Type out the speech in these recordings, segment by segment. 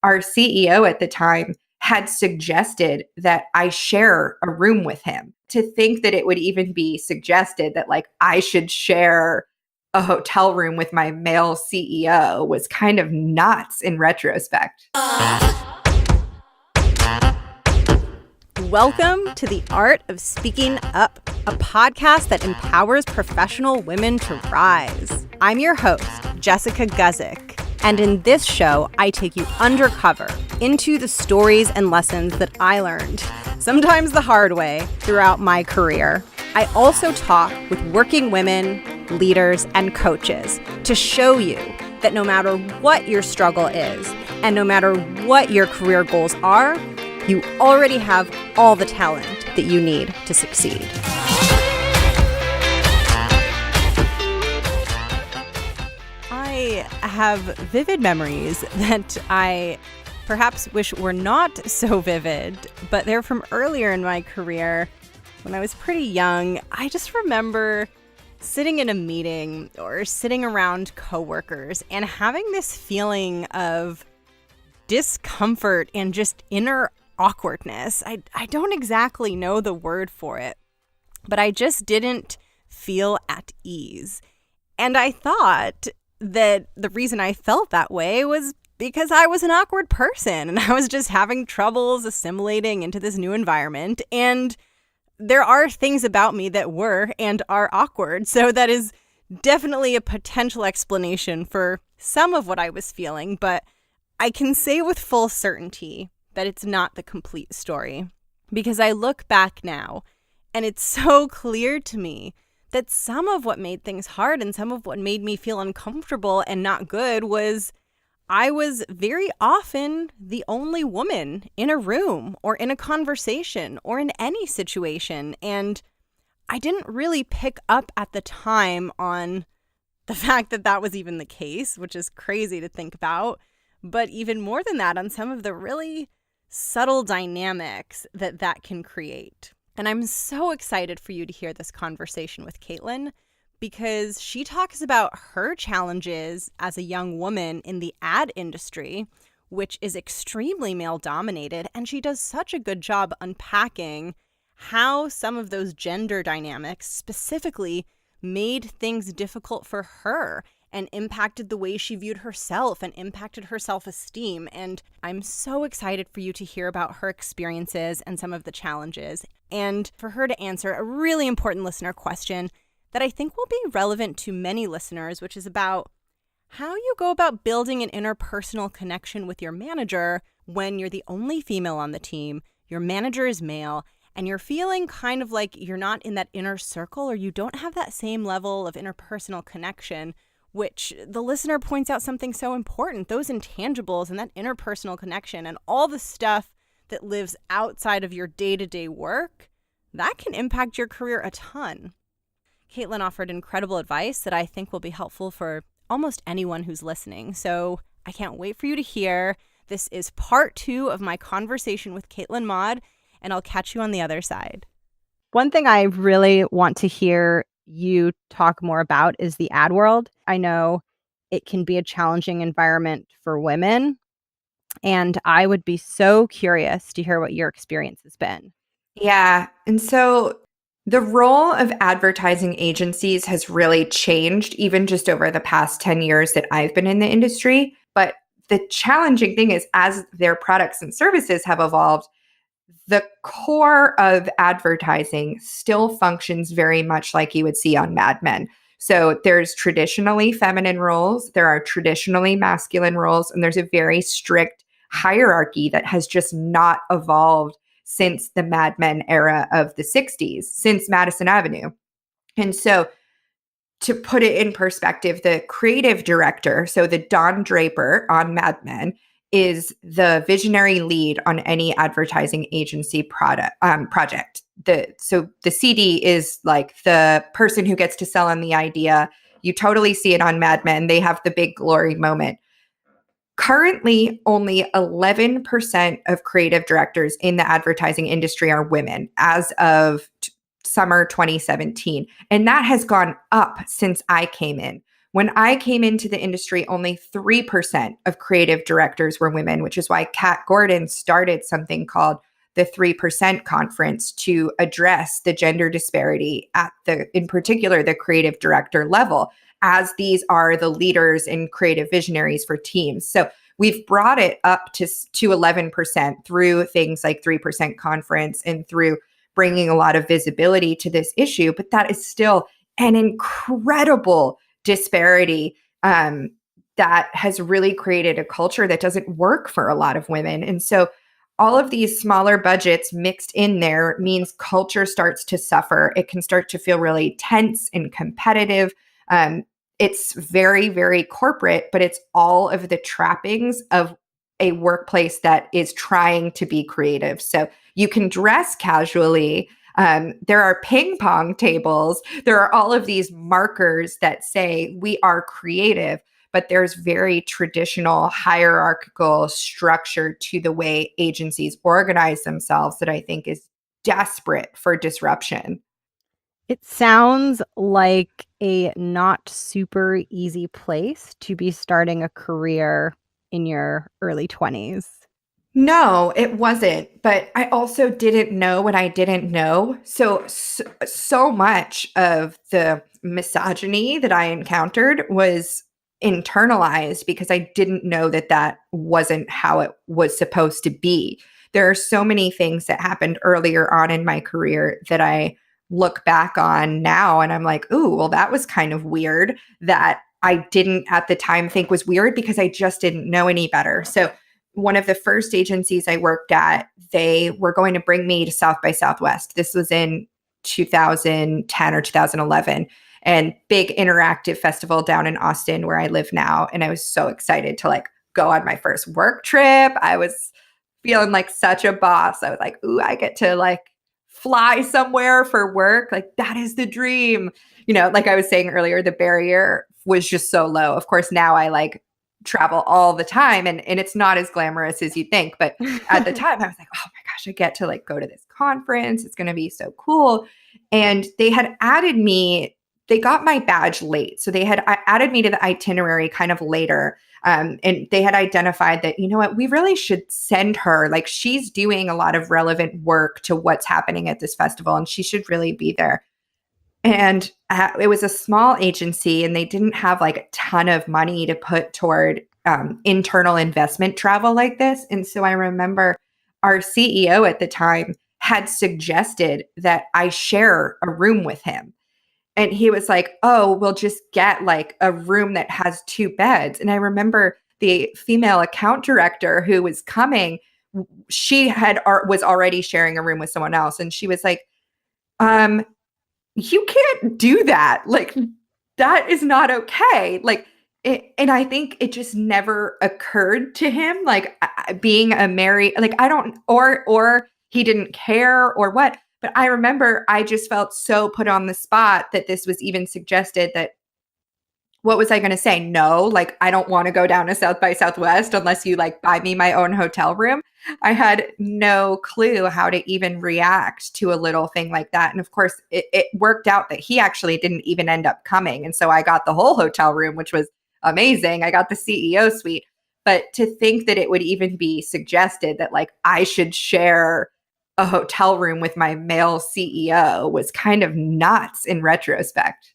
our CEO at the time had suggested that I share a room with him. To think that it would even be suggested that like I should share a hotel room with my male CEO was kind of nuts in retrospect. Welcome to The Art of Speaking Up, a podcast that empowers professional women to rise. I'm your host, Jessica Guzik, and in this show, I take you undercover into the stories and lessons that I learned, sometimes the hard way, throughout my career. I also talk with working women, leaders, and coaches to show you that no matter what your struggle is, and no matter what your career goals are, you already have all the talent that you need to succeed. I have vivid memories that I perhaps wish were not so vivid, but they're from earlier in my career when I was pretty young. I just remember sitting in a meeting or sitting around coworkers and having this feeling of discomfort and just inner awkwardness. I don't exactly know the word for it, but I just didn't feel at ease. And I thought that the reason I felt that way was because I was an awkward person and I was just having troubles assimilating into this new environment. And there are things about me that were and are awkward. So that is definitely a potential explanation for some of what I was feeling, but I can say with full certainty that it's not the complete story, because I look back now and it's so clear to me that some of what made things hard and some of what made me feel uncomfortable and not good was I was very often the only woman in a room or in a conversation or in any situation. And I didn't really pick up at the time on the fact that that was even the case, which is crazy to think about. But even more than that, on some of the really subtle dynamics that can create. And I'm so excited for you to hear this conversation with Kaitlin, because she talks about her challenges as a young woman in the ad industry, which is extremely male dominated. And she does such a good job unpacking how some of those gender dynamics specifically made things difficult for her and impacted the way she viewed herself and impacted her self-esteem. And I'm so excited for you to hear about her experiences and some of the challenges, and for her to answer a really important listener question that I think will be relevant to many listeners, which is about how you go about building an interpersonal connection with your manager when you're the only female on the team, your manager is male, and you're feeling kind of like you're not in that inner circle or you don't have that same level of interpersonal connection, which the listener points out something so important. Those intangibles and that interpersonal connection and all the stuff that lives outside of your day-to-day work, that can impact your career a ton. Kaitlin offered incredible advice that I think will be helpful for almost anyone who's listening. So I can't wait for you to hear. This is part 2 of my conversation with Kaitlin Maud, and I'll catch you on the other side. One thing I really want to hear you talk more about is the ad world. I know it can be a challenging environment for women, and I would be so curious to hear what your experience has been. Yeah. And so the role of advertising agencies has really changed even just over the past 10 years that I've been in the industry. But the challenging thing is, as their products and services have evolved, the core of advertising still functions very much like you would see on Mad Men. So there's traditionally feminine roles, there are traditionally masculine roles, and there's a very strict hierarchy that has just not evolved since the Mad Men era of the 60s, since Madison Avenue. And so to put it in perspective, the creative director, so the Don Draper on Mad Men, is the visionary lead on any advertising agency project. So the CD is like the person who gets to sell on the idea. You totally see it on Mad Men. They have the big glory moment. Currently, only 11% of creative directors in the advertising industry are women as of summer 2017. And that has gone up since I came in. When I came into the industry, only 3% of creative directors were women, which is why Kat Gordon started something called the 3% conference to address the gender disparity at in particular, the creative director level, as these are the leaders and creative visionaries for teams. So we've brought it up to 11% through things like 3% conference and through bringing a lot of visibility to this issue. But that is still an incredible disparity that has really created a culture that doesn't work for a lot of women. And so all of these smaller budgets mixed in there means culture starts to suffer. It can start to feel really tense and competitive. It's very, very corporate, but it's all of the trappings of a workplace that is trying to be creative. So you can dress casually. There are ping pong tables. There are all of these markers that say we are creative, but there's very traditional hierarchical structure to the way agencies organize themselves that I think is desperate for disruption. It sounds like a not super easy place to be starting a career in your early 20s. No, it wasn't. But I also didn't know what I didn't know. So much of the misogyny that I encountered was internalized because I didn't know that that wasn't how it was supposed to be. There are so many things that happened earlier on in my career that I look back on now and I'm like, ooh, well, that was kind of weird that I didn't at the time think was weird because I just didn't know any better. So one of the first agencies I worked at, they were going to bring me to South by Southwest. This was in 2010 or 2011, and big interactive festival down in Austin where I live now. And I was so excited to like go on my first work trip. I was feeling like such a boss. I was like, ooh, I get to like fly somewhere for work. Like that is the dream. You know, like I was saying earlier, the barrier was just so low. Of course, now I like travel all the time and it's not as glamorous as you think. But at the time I was like, oh my gosh, I get to like go to this conference. It's going to be so cool. And they had added me, they got my badge late. So they had added me to the itinerary kind of later. And they had identified that, you know what, we really should send her, like she's doing a lot of relevant work to what's happening at this festival and she should really be there. And it was a small agency and they didn't have like a ton of money to put toward internal investment travel like this. And so I remember our CEO at the time had suggested that I share a room with him. And he was like, oh, we'll just get like a room that has 2 beds. And I remember the female account director who was coming, she was already sharing a room with someone else. And she was like, you can't do that. Like, that is not okay. Like, and I think it just never occurred to him, like being a married, like, I don't, or he didn't care or what. But I remember I just felt so put on the spot that this was even suggested that what was I going to say? No, like, I don't want to go down to South by Southwest unless you like buy me my own hotel room. I had no clue how to even react to a little thing like that. And of course, it worked out that he actually didn't even end up coming. And so I got the whole hotel room, which was amazing. I got the CEO suite. But to think that it would even be suggested that like I should share a hotel room with my male CEO was kind of nuts in retrospect.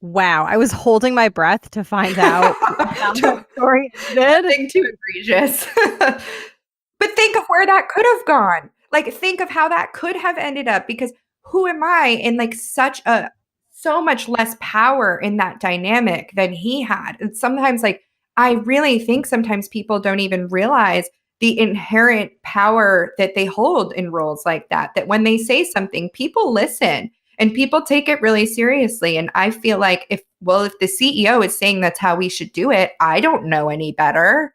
Wow, I was holding my breath to find out how that story ended. Nothing too egregious. But think of where that could have gone. Like, think of how that could have ended up because who am I in like so much less power in that dynamic than he had. And sometimes like I really think sometimes people don't even realize the inherent power that they hold in roles like that, that when they say something, people listen and people take it really seriously. And I feel like if the CEO is saying that's how we should do it, I don't know any better.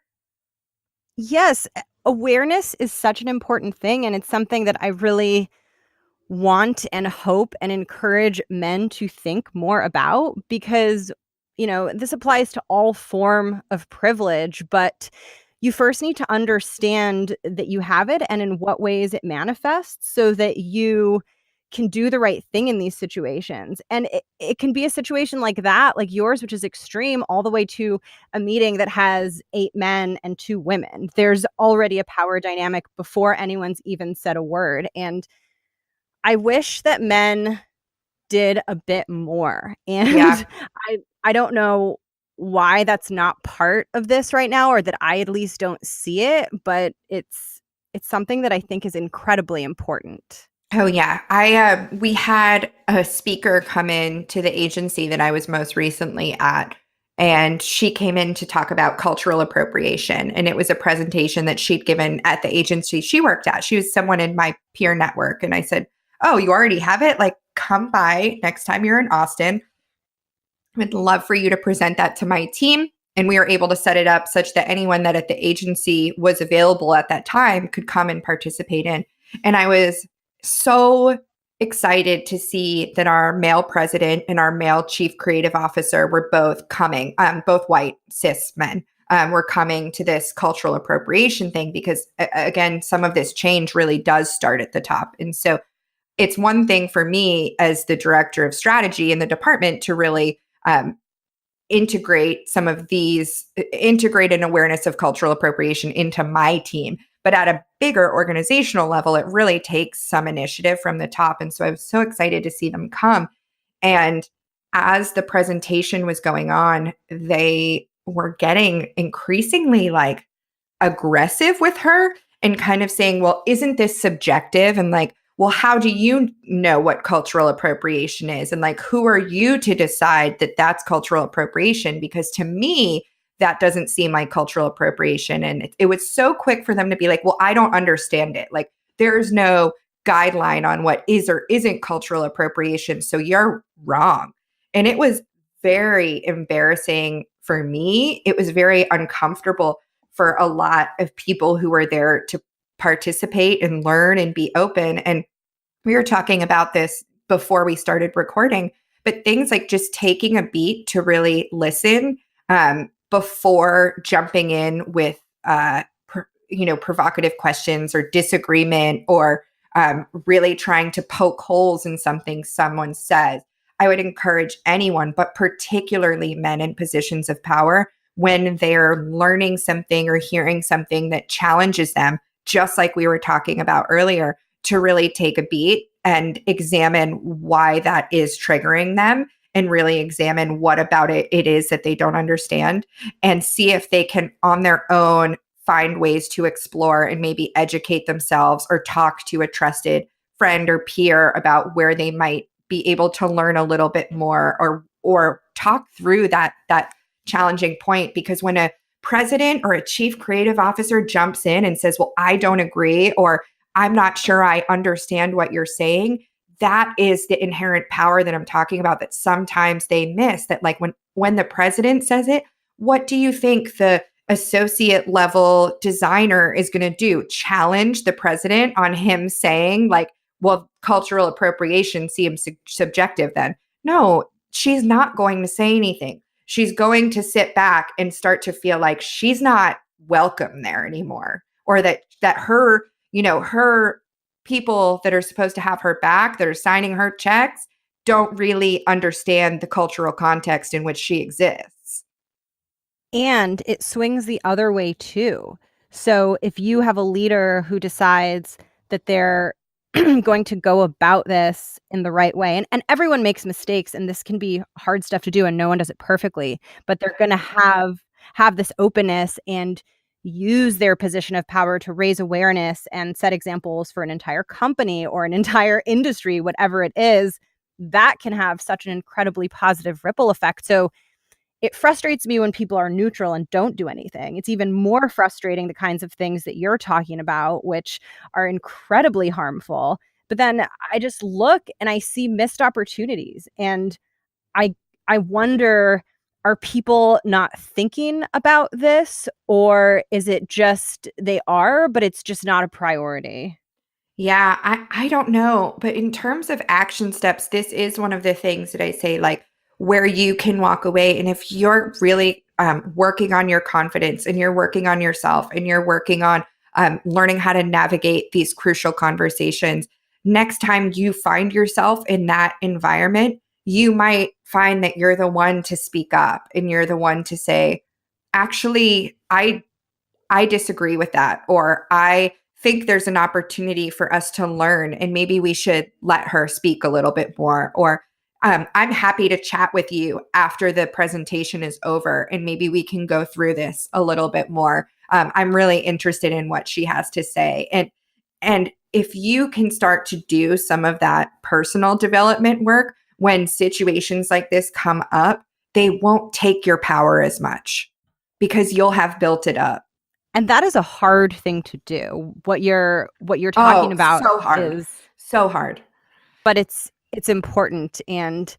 Yes, awareness is such an important thing. And it's something that I really want and hope and encourage men to think more about because, this applies to all form of privilege, but you first need to understand that you have it and in what ways it manifests so that you can do the right thing in these situations. And it can be a situation like that, like yours, which is extreme, all the way to a meeting that has 8 men and 2 women. There's already a power dynamic before anyone's even said a word. And I wish that men did a bit more. Yeah. And I don't know why that's not part of this right now, or that I at least don't see it, but it's something that I think is incredibly important. Oh yeah. We had a speaker come in to the agency that I was most recently at, and she came in to talk about cultural appropriation, and it was a presentation that she'd given at the agency she worked at. She was someone in my peer network, and I said, "Oh, you already have it? Like come by next time you're in Austin. I'd love for you to present that to my team." And we were able to set it up such that anyone that at the agency was available at that time could come and participate in. And I was so excited to see that our male president and our male chief creative officer were both coming, both white cis men. Were coming to this cultural appropriation thing because, again, some of this change really does start at the top. And so it's one thing for me as the director of strategy in the department to really integrate some of these, integrate an awareness of cultural appropriation into my team. But at a bigger organizational level, it really takes some initiative from the top. And so I was so excited to see them come. And as the presentation was going on, they were getting increasingly like aggressive with her and kind of saying, well, isn't this subjective? And like, well, how do you know what cultural appropriation is? And like, who are you to decide that that's cultural appropriation? Because to me, that doesn't seem like cultural appropriation. And it was so quick for them to be like, well, I don't understand it. Like, there's no guideline on what is or isn't cultural appropriation. So you're wrong. And it was very embarrassing for me. It was very uncomfortable for a lot of people who were there to participate and learn and be open. And we were talking about this before we started recording, but things like just taking a beat to really listen before jumping in with, provocative questions or disagreement or really trying to poke holes in something someone says. I would encourage anyone, but particularly men in positions of power, when they're learning something or hearing something that challenges them, just like we were talking about earlier, to really take a beat and examine why that is triggering them and really examine what about it is that they don't understand and see if they can on their own find ways to explore and maybe educate themselves or talk to a trusted friend or peer about where they might be able to learn a little bit more or talk through that challenging point. Because when a president or a chief creative officer jumps in and says, well, I don't agree, or I'm not sure I understand what you're saying, that is the inherent power that I'm talking about that sometimes they miss. That like when the president says it, what do you think the associate level designer is going to do? Challenge the president on him saying like, well, cultural appropriation seems subjective then. No, she's not going to say anything. She's going to sit back and start to feel like she's not welcome there anymore, or that her, her people that are supposed to have her back, that are signing her checks, don't really understand the cultural context in which she exists. And it swings the other way too. So if you have a leader who decides that they're going to go about this in the right way, and everyone makes mistakes, and this can be hard stuff to do, and no one does it perfectly, but they're going to have this openness and use their position of power to raise awareness and set examples for an entire company or an entire industry, whatever it is, that can have such an incredibly positive ripple effect. So it frustrates me when people are neutral and don't do anything. It's even more frustrating the kinds of things that you're talking about, which are incredibly harmful. But then I just look and I see missed opportunities. And I I wonder, are people not thinking about this? Or is it just they are, but it's just not a priority? Yeah, I don't know. But in terms of action steps, this is one of the things that I say, like, where you can walk away. And if you're really working on your confidence and you're working on yourself and you're working on learning how to navigate these crucial conversations, next time you find yourself in that environment, you might find that you're the one to speak up and you're the one to say, actually, I disagree with that, or I think there's an opportunity for us to learn and maybe we should let her speak a little bit more, or I'm happy to chat with you after the presentation is over and maybe we can go through this a little bit more. I'm really interested in what she has to say. And if you can start to do some of that personal development work when situations like this come up, they won't take your power as much because you'll have built it up. And that is a hard thing to do. What you're talking Oh, about so hard. is, So hard. but it's important. And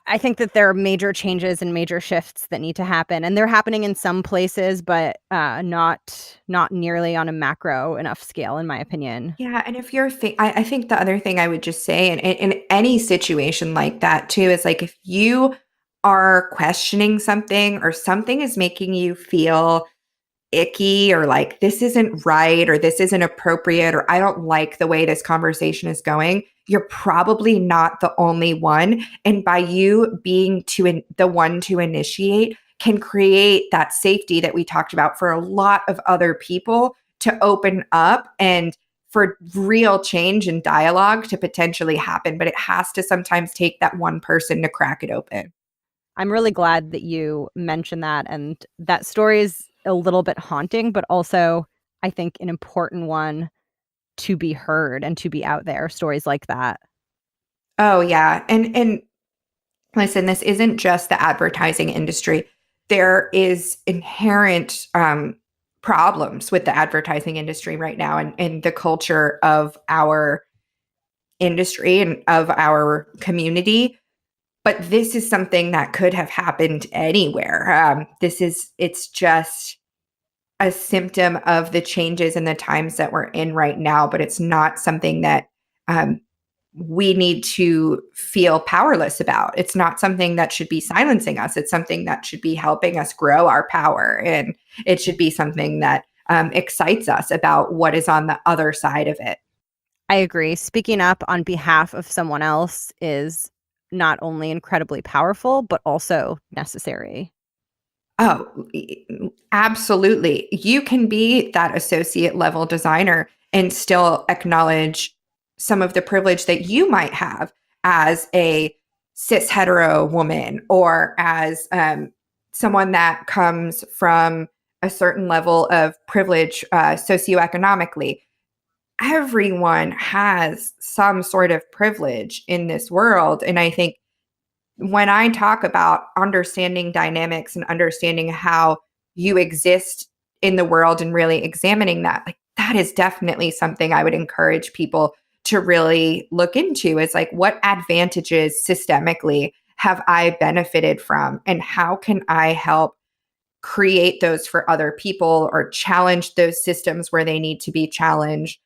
I think that there are major changes and major shifts that need to happen, and they're happening in some places, but not nearly on a macro enough scale, in my opinion. Yeah, and if you're, I think the other thing I would just say, and in any situation like that too, is like if you are questioning something or something is making you feel icky or like this isn't right or this isn't appropriate or I don't like the way this conversation is going, you're probably not the only one. And by you being the one to initiate can create that safety that we talked about for a lot of other people to open up and for real change and dialogue to potentially happen. But it has to sometimes take that one person to crack it open. I'm really glad that you mentioned that, and that story is a little bit haunting, but also I think an important one to be heard and to be out there, stories like that. Oh yeah. And listen, this isn't just the advertising industry. There is inherent problems with the advertising industry right now and the culture of our industry and of our community. But this is something that could have happened anywhere. It's just a symptom of the changes and the times that we're in right now, but it's not something that um, we need to feel powerless about. It's not something that should be silencing us. It's something that should be helping us grow our power. And it should be something that excites us about what is on the other side of it. I agree. Speaking up on behalf of someone else is not only incredibly powerful, but also necessary. Oh, absolutely. You can be that associate level designer and still acknowledge some of the privilege that you might have as a cis hetero woman or as someone that comes from a certain level of privilege socioeconomically. Everyone has some sort of privilege in this world. And I think when I talk about understanding dynamics and understanding how you exist in the world and really examining that, like that is definitely something I would encourage people to really look into is like what advantages systemically have I benefited from and how can I help create those for other people or challenge those systems where they need to be challenged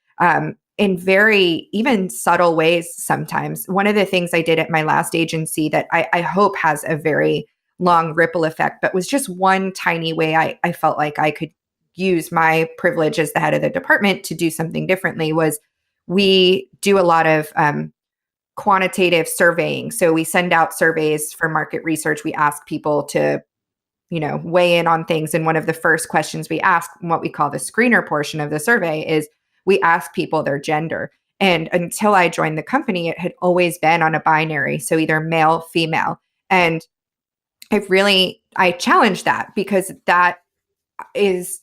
in very even subtle ways sometimes. One of the things I did at my last agency that I hope has a very long ripple effect, but was just one tiny way I felt like I could use my privilege as the head of the department to do something differently was we do a lot of quantitative surveying. So we send out surveys for market research. We ask people to weigh in on things. And one of the first questions we ask, what we call the screener portion of the survey, is we ask people their gender. And until I joined the company, it had always been on a binary, so either male, female. And I challenge that because that is,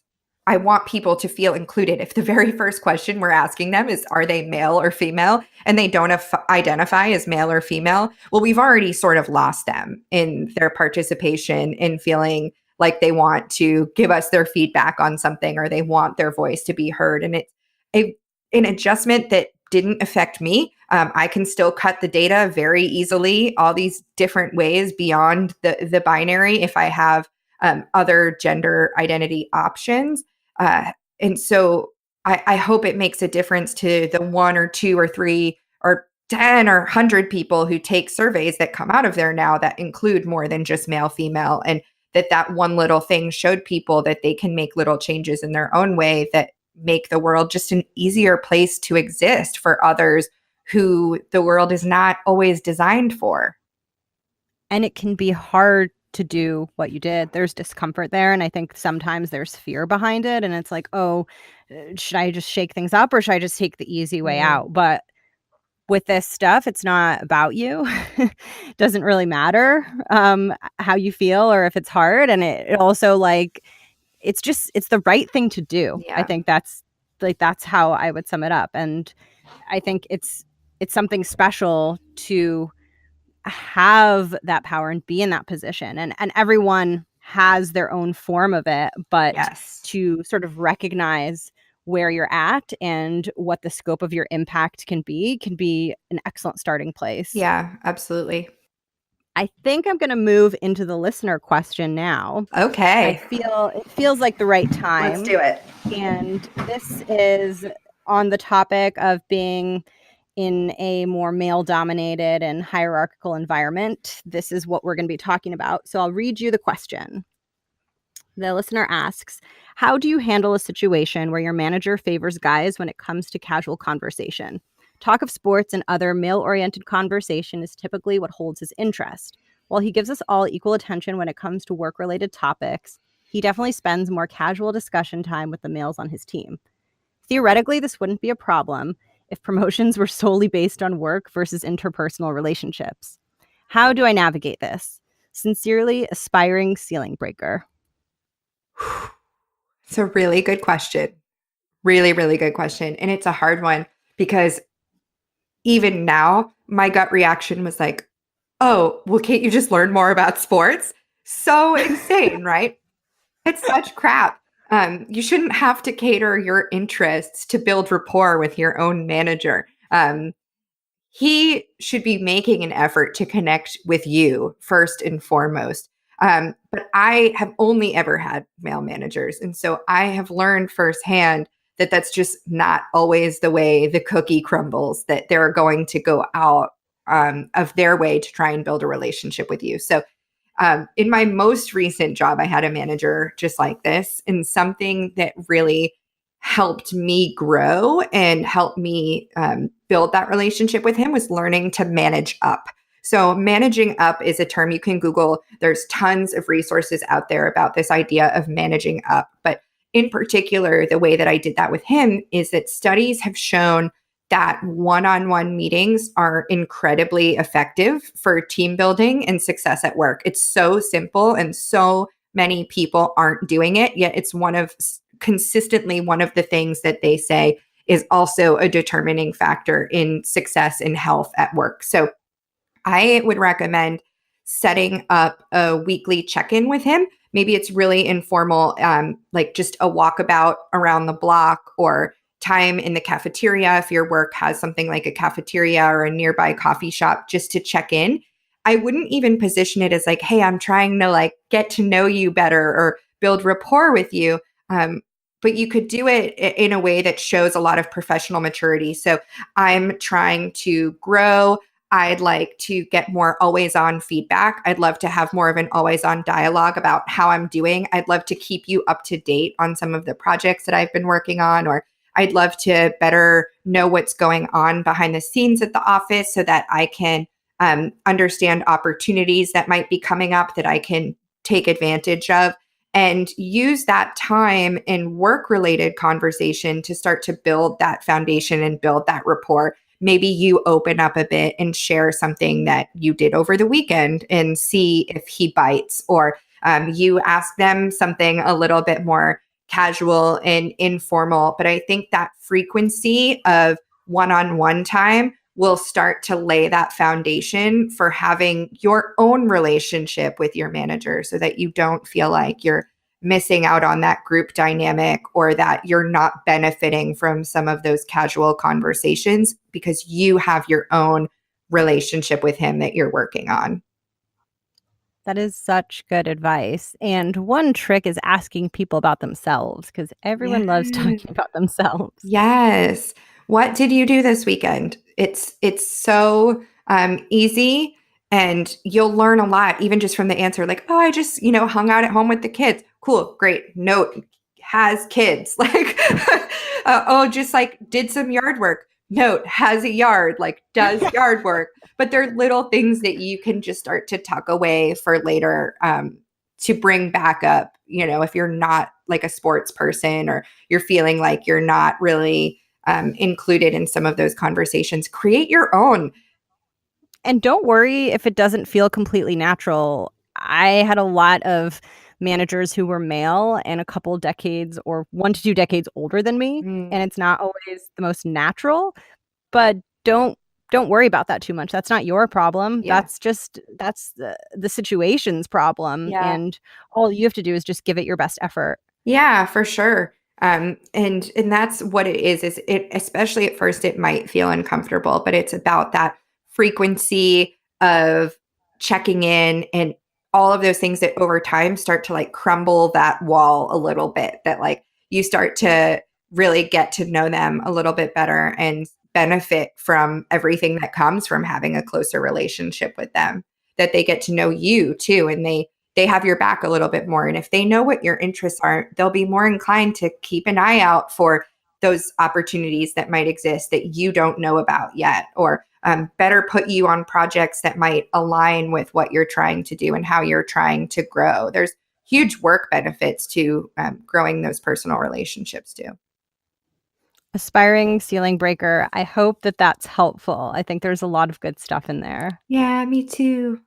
I want people to feel included. If the very first question we're asking them is, are they male or female? And they don't identify as male or female, well, we've already sort of lost them in their participation in feeling like they want to give us their feedback on something or they want their voice to be heard. And it's an adjustment that didn't affect me. I can still cut the data very easily, all these different ways beyond the binary if I have other gender identity options. And so I hope it makes a difference to the one or two or three or 10 or 100 people who take surveys that come out of there now that include more than just male, female, and that one little thing showed people that they can make little changes in their own way that make the world just an easier place to exist for others who the world is not always designed for. And it can be hard to do what you did. There's discomfort there. And I think sometimes there's fear behind it. And it's like, oh, should I just shake things up or should I just take the easy way Mm. out? But with this stuff, it's not about you. It doesn't really matter how you feel or if it's hard. And it also like, it's the right thing to do. I Yeah. think that's how I would sum it up. And I think it's something special to have that power and be in that position. And everyone has their own form of it, but Yes. to sort of recognize where you're at and what the scope of your impact can be an excellent starting place. Yeah, absolutely. I think I'm going to move into the listener question now. Okay. It feels like the right Let's time. do it. And this is on the topic of being in a more male-dominated and hierarchical environment. This is what we're going to be talking about. So I'll read you the question. The listener asks, how do you handle a situation where your manager favors guys when it comes to casual conversation? Talk of sports and other male-oriented conversation is typically what holds his interest. While he gives us all equal attention when it comes to work-related topics, he definitely spends more casual discussion time with the males on his team. Theoretically, this wouldn't be a problem if promotions were solely based on work versus interpersonal relationships. How do I navigate this? Sincerely, aspiring ceiling breaker. It's a really good question. Really, really good question. And it's a hard one because even now, my gut reaction was like, oh, well, can't you just learn more about sports? So insane, right? It's such crap. You shouldn't have to cater your interests to build rapport with your own manager. He should be making an effort to connect with you first and foremost. But I have only ever had male managers. And so I have learned firsthand that that's just not always the way the cookie crumbles, that they're going to go out of their way to try and build a relationship with you. So in my most recent job, I had a manager just like this, and something that really helped me grow and helped me build that relationship with him was learning to manage up. So, managing up is a term you can Google. There's tons of resources out there about this idea of managing up. But in particular, the way that I did that with him is that studies have shown that one-on-one meetings are incredibly effective for team building and success at work. It's so simple and so many people aren't doing it, yet it's consistently one of the things that they say is also a determining factor in success and health at work. So I would recommend setting up a weekly check-in with him. Maybe it's really informal, like just a walkabout around the block or time in the cafeteria if your work has something like a cafeteria or a nearby coffee shop, just to check in. I wouldn't even position it as like, hey, I'm trying to like get to know you better or build rapport with you. But you could do it in a way that shows a lot of professional maturity. So I'm trying to grow. I'd like to get more always on feedback. I'd love to have more of an always on dialogue about how I'm doing. I'd love to keep you up to date on some of the projects that I've been working on, or I'd love to better know what's going on behind the scenes at the office so that I can understand opportunities that might be coming up that I can take advantage of, and use that time in work related conversation to start to build that foundation and build that rapport. Maybe you open up a bit and share something that you did over the weekend and see if he bites, or you ask them something a little bit more casual and informal. But I think that frequency of one-on-one time will start to lay that foundation for having your own relationship with your manager so that you don't feel like you're missing out on that group dynamic or that you're not benefiting from some of those casual conversations because you have your own relationship with him that you're working on. That is such good advice. And one trick is asking people about themselves because everyone loves Yes. talking about themselves. Yes. What did you do this weekend? It's so easy, and you'll learn a lot even just from the answer. Like, oh, I just hung out at home with the kids. Cool, great. Note, has kids. Like, oh, just like did some yard work. note, has a yard, like does yard work. But they're little things that you can just start to tuck away for later, to bring back up, if you're not like a sports person, or you're feeling like you're not really included in some of those conversations. Create your own. And don't worry if it doesn't feel completely natural. I had a lot of managers who were male and a couple decades or 1 to 2 decades older than me, and Mm, it's not always the most natural, but don't worry about that too much. That's not your problem. yeah. That's the situation's problem, Yeah. and all you have to do is just give it your best effort. Yeah, for sure. And that's what it is it, especially at first, it might feel uncomfortable, but it's about that frequency of checking in and all of those things that over time start to like crumble that wall a little bit, that like you start to really get to know them a little bit better and benefit from everything that comes from having a closer relationship with them, that they get to know you too, and they have your back a little bit more. And if they know what your interests are, they'll be more inclined to keep an eye out for those opportunities that might exist that you don't know about yet, or better put you on projects that might align with what you're trying to do and how you're trying to grow. There's huge work benefits to growing those personal relationships too. Aspiring ceiling breaker. I hope that that's helpful. I think there's a lot of good stuff in there. Yeah, me too.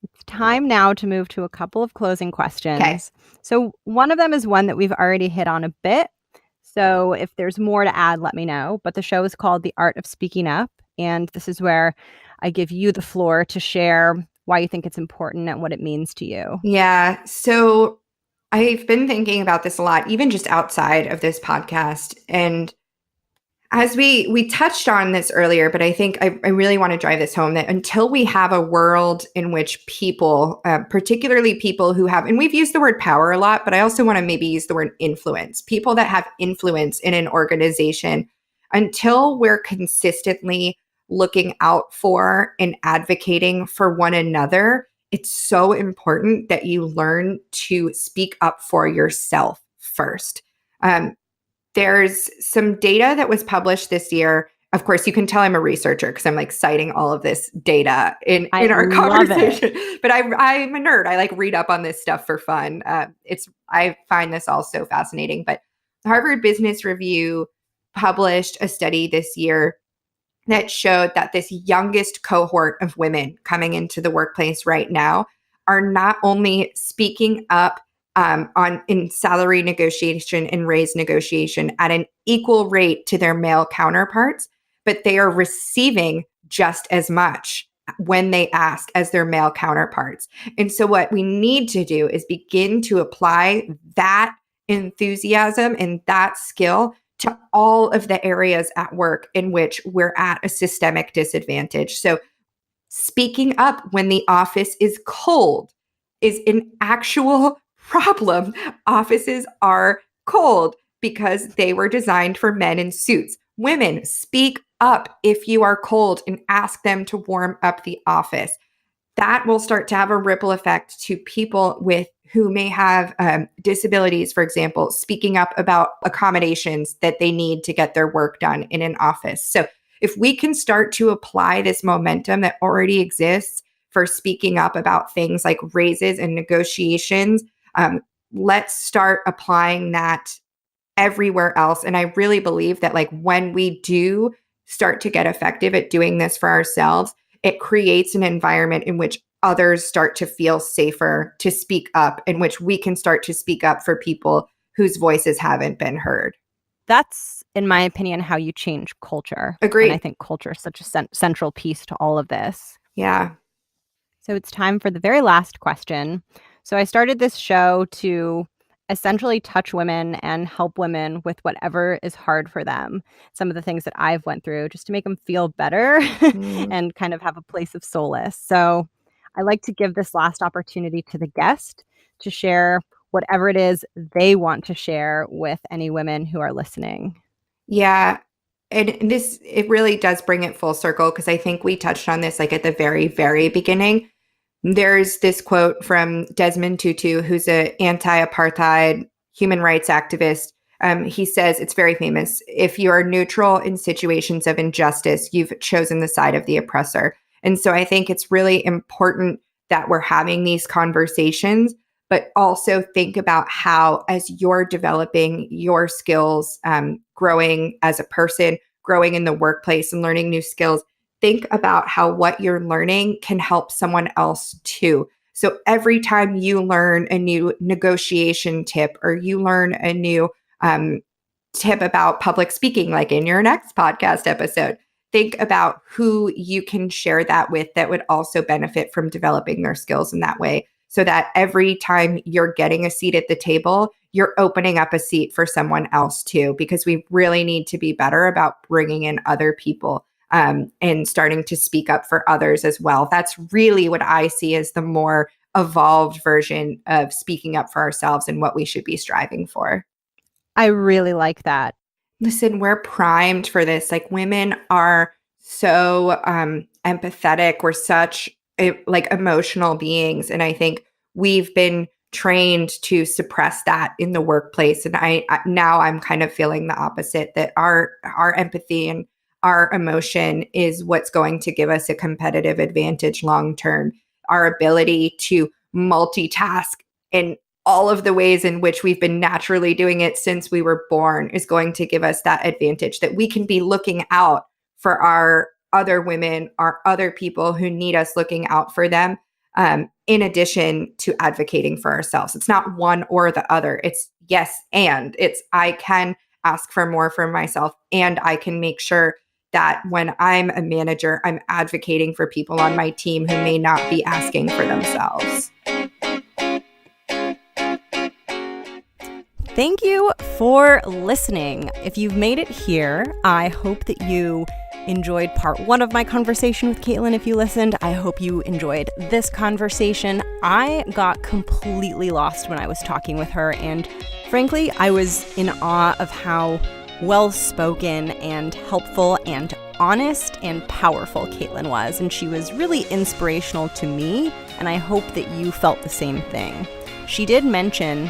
It's time now to move to a couple of closing Okay. questions. So, one of them is one that we've already hit on a bit. So, if there's more to add, let me know. But the show is called The Art of Speaking Up. And this is where I give you the floor to share why you think it's important and what it means to you. Yeah. So I've been thinking about this a lot, even just outside of this podcast. And as we touched on this earlier, but I think I really want to drive this home, that until we have a world in which people, particularly people who have, and we've used the word power a lot, but I also want to maybe use the word influence, people that have influence in an organization, until we're consistently looking out for and advocating for one another, it's so important that you learn to speak up for yourself first. Um, there's some data that was published this year. Of course, you can tell I'm a researcher because I'm like citing all of this data I in our love it. conversation. But I'm a nerd. I like read up on this stuff for fun. I find this all so fascinating. But Harvard Business Review published a study this year that showed that this youngest cohort of women coming into the workplace right now are not only speaking up on in salary negotiation and raise negotiation at an equal rate to their male counterparts, but they are receiving just as much when they ask as their male counterparts. And so what we need to do is begin to apply that enthusiasm and that skill to all of the areas at work in which we're at a systemic disadvantage. So speaking up when the office is cold is an actual problem. Offices are cold because they were designed for men in suits. Women, speak up if you are cold and ask them to warm up the office. That will start to have a ripple effect to people with who may have disabilities, for example, speaking up about accommodations that they need to get their work done in an office. So if we can start to apply this momentum that already exists for speaking up about things like raises and negotiations, um, let's start applying that everywhere else. And I really believe that like when we do start to get effective at doing this for ourselves, it creates an environment in which others start to feel safer to speak up, in which we can start to speak up for people whose voices haven't been heard. That's, in my opinion, how you change culture. And I Agreed. think culture is such a central piece to all of this. Yeah. So it's time for the very last question. So I started this show to essentially touch women and help women with whatever is hard for them. Some of the things that I've went through just to make them feel better Mm. and kind of have a place of solace. So I like to give this last opportunity to the guest to share whatever it is they want to share with any women who are listening. Yeah. And this, it really does bring it full circle because I think we touched on this like at the very, very beginning. There's this quote from Desmond Tutu, who's an anti-apartheid human rights activist. He says, it's very famous, if you are neutral in situations of injustice, you've chosen the side of the oppressor. And so I think it's really important that we're having these conversations, but also think about how, as you're developing your skills, growing as a person, growing in the workplace and learning new skills, think about how what you're learning can help someone else too. So every time you learn a new negotiation tip or you learn a new tip about public speaking, like in your next podcast episode, think about who you can share that with that would also benefit from developing their skills in that way. So that every time you're getting a seat at the table, you're opening up a seat for someone else too, because we really need to be better about bringing in other people and starting to speak up for others as well. That's really what I see as the more evolved version of speaking up for ourselves and what we should be striving for. I really like that. Listen, we're primed for this. Like, women are so empathetic. We're such like emotional beings. And I think we've been trained to suppress that in the workplace. And now I'm kind of feeling the opposite, that our empathy and our emotion is what's going to give us a competitive advantage long term. Our ability to multitask in all of the ways in which we've been naturally doing it since we were born is going to give us that advantage, that we can be looking out for our other women, our other people who need us looking out for them, in addition to advocating for ourselves. It's not one or the other. It's yes, and it's I can ask for more for myself, and I can make sure that when I'm a manager, I'm advocating for people on my team who may not be asking for themselves. Thank you for listening. If you've made it here, I hope that you enjoyed part 1 of my conversation with Kaitlin. If you listened, I hope you enjoyed this conversation. I got completely lost when I was talking with her, and frankly, I was in awe of how well-spoken and helpful and honest and powerful Kaitlin was, and she was really inspirational to me, and I hope that you felt the same thing. She did mention,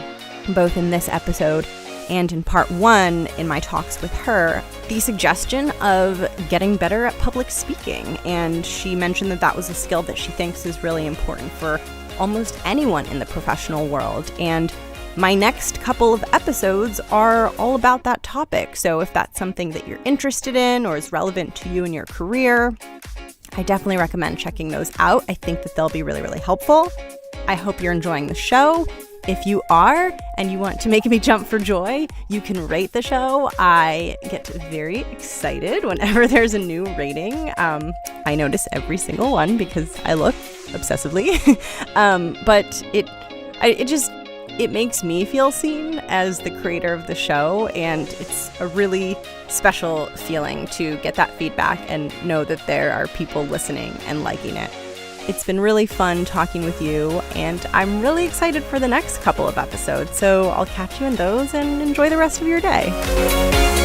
both in this episode and in part 1 in my talks with her, the suggestion of getting better at public speaking, and she mentioned that that was a skill that she thinks is really important for almost anyone in the professional world, and my next couple of episodes are all about that topic. So if that's something that you're interested in or is relevant to you in your career, I definitely recommend checking those out. I think that they'll be really, really helpful. I hope you're enjoying the show. If you are and you want to make me jump for joy, you can rate the show. I get very excited whenever there's a new rating. I notice every single one because I look obsessively. But it makes me feel seen as the creator of the show, and it's a really special feeling to get that feedback and know that there are people listening and liking it. It's been really fun talking with you, and I'm really excited for the next couple of episodes, so I'll catch you in those and enjoy the rest of your day.